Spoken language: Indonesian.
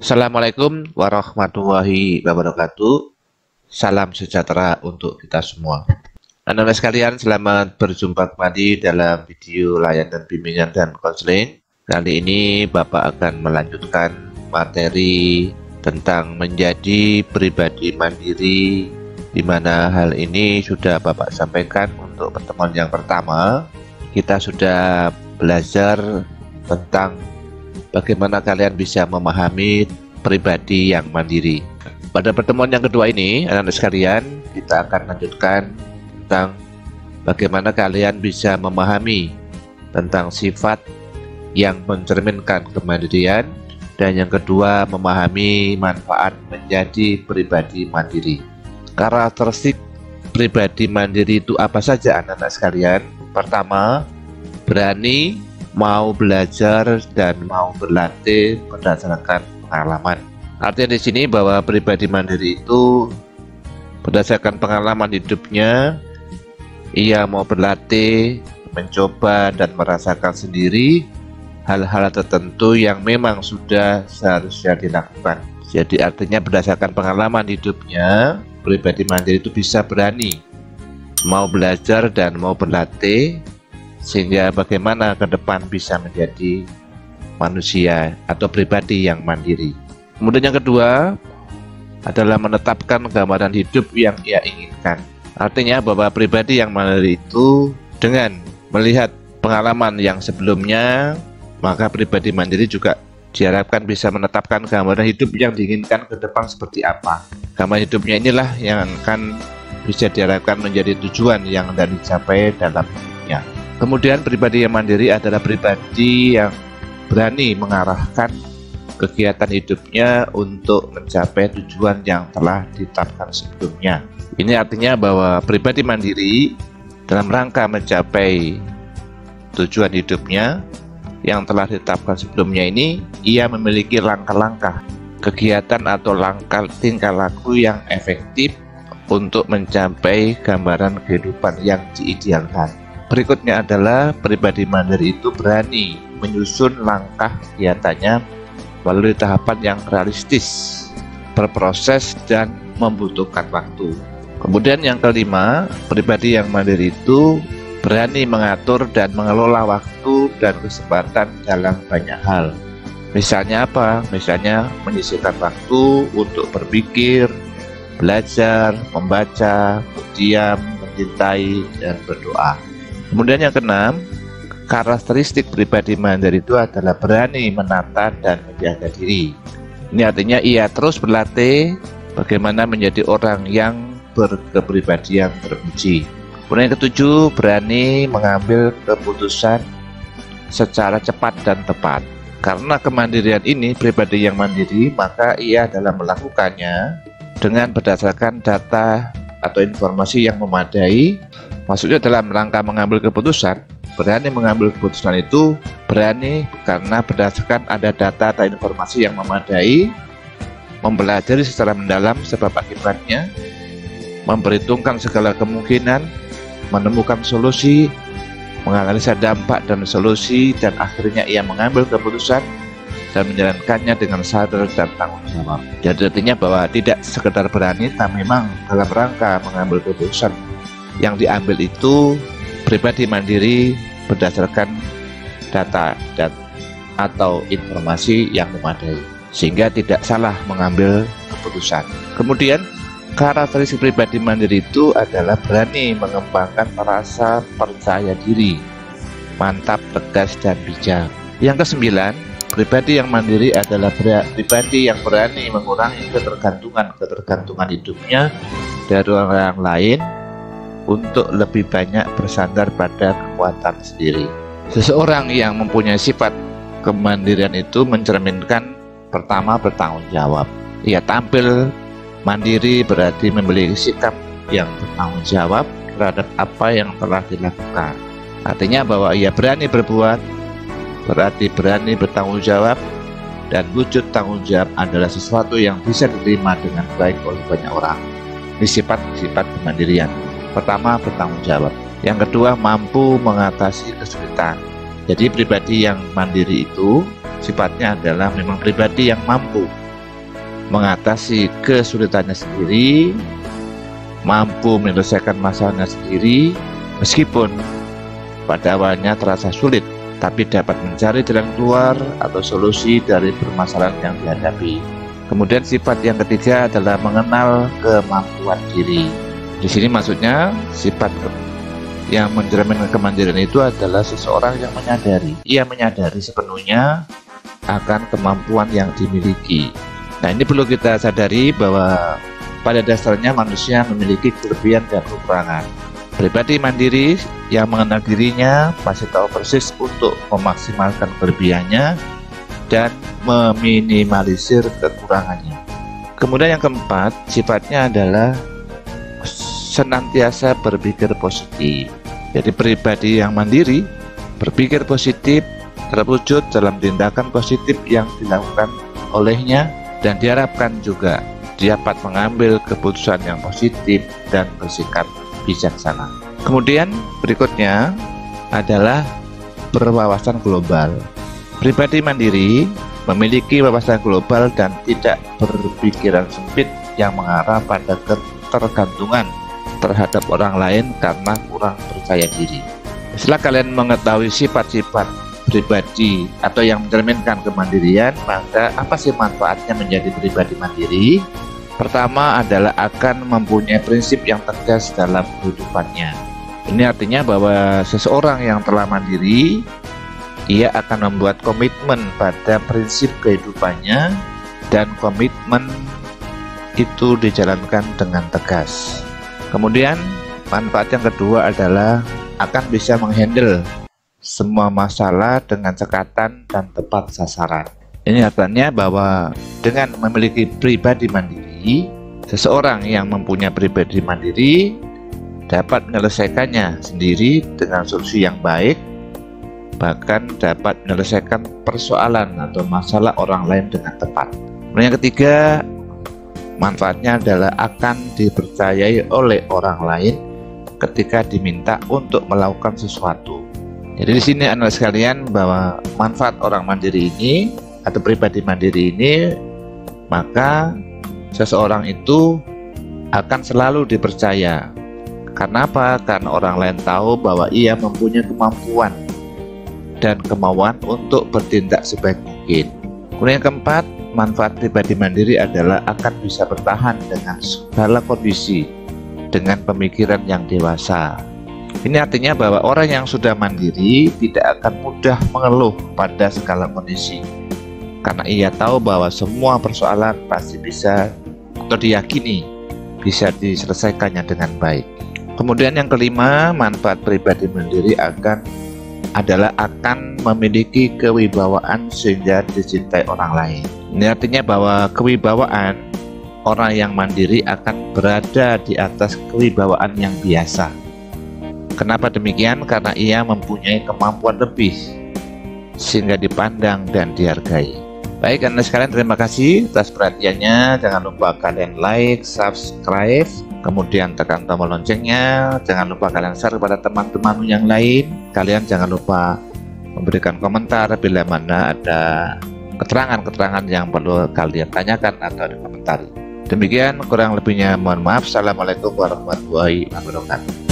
Assalamualaikum warahmatullahi wabarakatuh. Salam sejahtera untuk kita semua. Anak-anak sekalian, selamat berjumpa kembali dalam video layanan bimbingan dan konseling. Kali ini Bapak akan melanjutkan materi tentang menjadi pribadi mandiri, di mana hal ini sudah Bapak sampaikan untuk pertemuan yang pertama. Kita sudah belajar tentang bagaimana kalian bisa memahami pribadi yang mandiri. Pada pertemuan yang kedua ini, anak-anak sekalian, kita akan lanjutkan tentang bagaimana kalian bisa memahami tentang sifat yang mencerminkan kemandirian, dan yang kedua memahami manfaat menjadi pribadi mandiri. Karakteristik pribadi mandiri itu apa saja, anak-anak sekalian? Pertama, berani, mau belajar dan mau berlatih berdasarkan pengalaman. Artinya di sini bahwa pribadi mandiri itu berdasarkan pengalaman hidupnya, ia mau berlatih, mencoba dan merasakan sendiri hal-hal tertentu yang memang sudah seharusnya dilakukan. Jadi artinya berdasarkan pengalaman hidupnya, pribadi mandiri itu bisa berani, mau belajar dan mau berlatih, sehingga bagaimana ke depan bisa menjadi manusia atau pribadi yang mandiri. Kemudian yang kedua adalah menetapkan gambaran hidup yang ia inginkan. Artinya bahwa pribadi yang mandiri itu dengan melihat pengalaman yang sebelumnya, maka pribadi mandiri juga diharapkan bisa menetapkan gambaran hidup yang diinginkan ke depan seperti apa. Gambaran hidupnya inilah yang akan bisa diharapkan menjadi tujuan yang hendak dicapai dalam hidupnya. Kemudian pribadi yang mandiri adalah pribadi yang berani mengarahkan kegiatan hidupnya untuk mencapai tujuan yang telah ditetapkan sebelumnya. Ini artinya bahwa pribadi mandiri dalam rangka mencapai tujuan hidupnya yang telah ditetapkan sebelumnya ini, ia memiliki langkah-langkah kegiatan atau langkah tingkah laku yang efektif untuk mencapai gambaran kehidupan yang diidealkan. Berikutnya adalah pribadi mandiri itu berani menyusun langkah kegiatannya melalui tahapan yang realistis, berproses dan membutuhkan waktu. Kemudian yang kelima, pribadi yang mandiri itu berani mengatur dan mengelola waktu dan kesempatan dalam banyak hal. Misalnya apa? Misalnya menyisihkan waktu untuk berpikir, belajar, membaca, berdiam, mencintai, dan berdoa. Kemudian yang keenam, karakteristik pribadi mandiri itu adalah berani menata dan menjaga diri. Ini artinya ia terus berlatih bagaimana menjadi orang yang berkepribadian terpuji. Kemudian yang ketujuh, berani mengambil keputusan secara cepat dan tepat. Karena kemandirian ini pribadi yang mandiri, maka ia dalam melakukannya dengan berdasarkan data atau informasi yang memadai. Maksudnya dalam rangka mengambil keputusan, berani mengambil keputusan itu berani karena berdasarkan ada data atau informasi yang memadai, mempelajari secara mendalam sebab akibatnya, memperhitungkan segala kemungkinan, menemukan solusi, menganalisa dampak dan solusi, dan akhirnya ia mengambil keputusan dan menjalankannya dengan sadar dan tanggung jawab. Jadi artinya bahwa tidak sekedar berani, tapi memang dalam rangka mengambil keputusan yang diambil itu pribadi mandiri berdasarkan data dan atau informasi yang memadai, sehingga tidak salah mengambil keputusan. Kemudian karakteristik pribadi mandiri itu adalah berani mengembangkan rasa percaya diri, mantap, tegas, dan bijak. Yang kesembilan, pribadi yang mandiri adalah pribadi yang berani mengurangi ketergantungan hidupnya dari orang lain untuk lebih banyak bersandar pada kekuatan sendiri. Seseorang yang mempunyai sifat kemandirian itu mencerminkan pertama bertanggung jawab. Ia tampil mandiri berarti memiliki sikap yang bertanggung jawab terhadap apa yang telah dilakukan. Artinya bahwa ia berani berbuat, berarti berani bertanggung jawab, dan wujud tanggung jawab adalah sesuatu yang bisa diterima dengan baik oleh banyak orang. Ini sifat-sifat kemandirian. Pertama, bertanggung jawab. Yang kedua, mampu mengatasi kesulitan. Jadi pribadi yang mandiri itu sifatnya adalah memang pribadi yang mampu mengatasi kesulitannya sendiri, mampu menyelesaikan masalahnya sendiri, meskipun pada awalnya terasa sulit, tapi dapat mencari jalan keluar atau solusi dari permasalahan yang dihadapi. Kemudian sifat yang ketiga adalah mengenal kemampuan diri. Di sini maksudnya sifat yang mencerminkan kemandirian itu adalah seseorang yang ia menyadari sepenuhnya akan kemampuan yang dimiliki. Nah, ini perlu kita sadari bahwa pada dasarnya manusia memiliki kelebihan dan kekurangan. Pribadi mandiri yang mengenal dirinya pasti tahu persis untuk memaksimalkan kelebihannya dan meminimalisir kekurangannya. Kemudian yang keempat, sifatnya adalah senantiasa berpikir positif. Jadi pribadi yang mandiri berpikir positif terwujud dalam tindakan positif yang dilakukan olehnya, dan diharapkan juga dapat mengambil keputusan yang positif dan bersikap bijaksana. Kemudian berikutnya adalah berwawasan global. Pribadi mandiri memiliki wawasan global dan tidak berpikiran sempit yang mengarah pada ketergantungan terhadap orang lain karena kurang percaya diri. Setelah kalian mengetahui sifat-sifat pribadi atau yang mencerminkan kemandirian, maka apa sih manfaatnya menjadi pribadi mandiri? Pertama adalah akan mempunyai prinsip yang tegas dalam kehidupannya. Ini artinya bahwa seseorang yang telah mandiri, ia akan membuat komitmen pada prinsip kehidupannya, dan komitmen itu dijalankan dengan tegas. Kemudian manfaat yang kedua adalah akan bisa menghandle semua masalah dengan cekatan dan tepat sasaran. Ini artinya bahwa dengan memiliki pribadi mandiri, seseorang yang mempunyai pribadi mandiri dapat menyelesaikannya sendiri dengan solusi yang baik, bahkan dapat menyelesaikan persoalan atau masalah orang lain dengan tepat. Kemudian yang ketiga, manfaatnya adalah akan dipercayai oleh orang lain ketika diminta untuk melakukan sesuatu. Jadi di sini anak sekalian bahwa manfaat orang mandiri ini atau pribadi mandiri ini, maka seseorang itu akan selalu dipercaya. Karena apa? Karena orang lain tahu bahwa ia mempunyai kemampuan dan kemauan untuk bertindak sebaik mungkin. Kemudian yang keempat, manfaat pribadi mandiri adalah akan bisa bertahan dengan segala kondisi dengan pemikiran yang dewasa. Ini artinya bahwa orang yang sudah mandiri tidak akan mudah mengeluh pada segala kondisi, karena ia tahu bahwa semua persoalan pasti bisa atau diyakini bisa diselesaikannya dengan baik. Kemudian yang kelima, manfaat pribadi mandiri adalah akan memiliki kewibawaan sehingga dicintai orang lain. Ini artinya bahwa kewibawaan orang yang mandiri akan berada di atas kewibawaan yang biasa. Kenapa demikian? Karena ia mempunyai kemampuan lebih sehingga dipandang dan dihargai. Baik, Anda sekalian, terima kasih atas perhatiannya. Jangan lupa kalian like, subscribe, kemudian tekan tombol loncengnya. Jangan lupa kalian share kepada teman-teman yang lain. Kalian jangan lupa memberikan komentar bila mana ada keterangan-keterangan yang perlu kalian tanyakan atau dikomentari. Demikian, kurang lebihnya mohon maaf. Assalamualaikum warahmatullahi wabarakatuh.